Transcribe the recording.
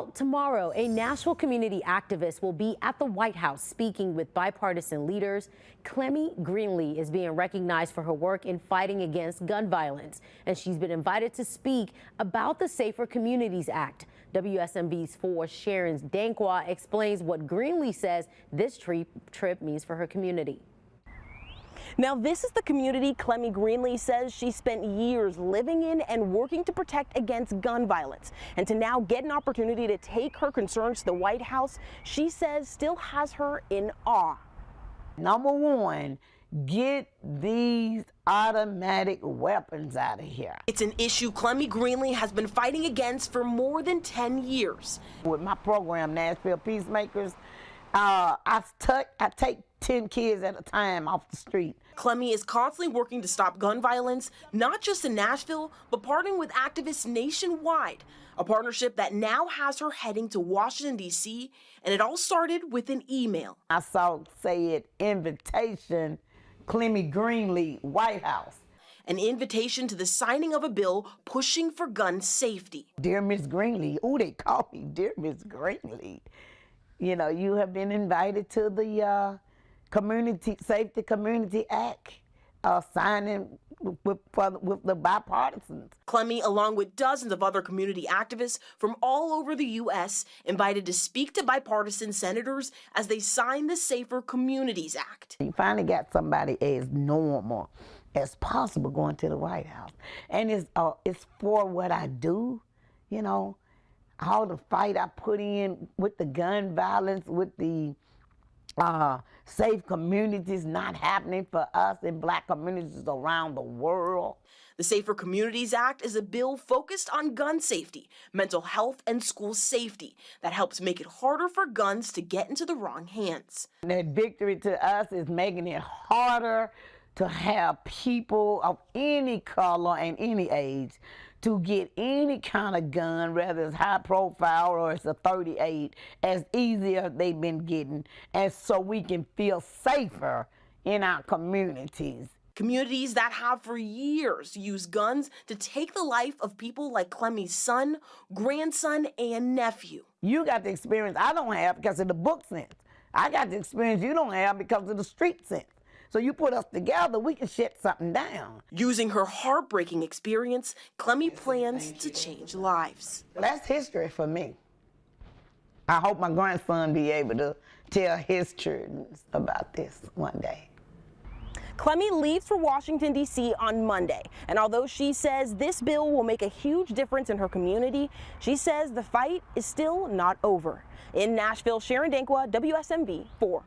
Well, tomorrow, a Nashville community activist will be at the White House speaking with bipartisan leaders. Clemmy Greenlee is being recognized for her work in fighting against gun violence, and she's been invited to speak about the Safer Communities Act. WSMV's 4's Sharon Dankwa explains what Greenlee says this trip means for her community. Now, this is the community Clemmy Greenlee says she spent years living in and working to protect against gun violence. And to now get an opportunity to take her concerns to the White House, she says still has her in awe. Number one, get these automatic weapons out of here. It's an issue Clemmy Greenlee has been fighting against for more than 10 years. With my program, Nashville Peacemakers, I take 10 kids at a time off the street. Clemmy is constantly working to stop gun violence, not just in Nashville, but partnering with activists nationwide. A partnership that now has her heading to Washington, D.C., and it all started with an email. I saw, say it, invitation, Clemmy Greenlee, White House. An invitation to the signing of a bill pushing for gun safety. Dear Miss Greenlee, they call me Dear Miss Greenlee. You know, you have been invited to the Community Safety Community Act, signing with the bipartisans. Clemmy, along with dozens of other community activists from all over the U.S., invited to speak to bipartisan senators as they sign the Safer Communities Act. You finally got somebody as normal as possible going to the White House. And it's for what I do, you know, all the fight I put in with the gun violence, with the safe communities not happening for us in black communities around the world. The Safer Communities Act is a bill focused on gun safety, mental health, and school safety that helps make it harder for guns to get into the wrong hands. That victory to us is making it harder to have people of any color and any age to get any kind of gun, whether it's high profile or it's a 38, as easy as they've been getting, and so we can feel safer in our communities. Communities that have for years used guns to take the life of people like Clemmy's son, grandson, and nephew. You got the experience I don't have because of the book sense. I got the experience you don't have because of the street sense. So you put us together, we can shut something down. Using her heartbreaking experience, Clemmy plans to change lives. That's history for me. I hope my grandson be able to tell his children about this one day. Clemmy leaves for Washington, D.C. on Monday, and although she says this bill will make a huge difference in her community, she says the fight is still not over. In Nashville, Sharon Dankwa, WSMV 4.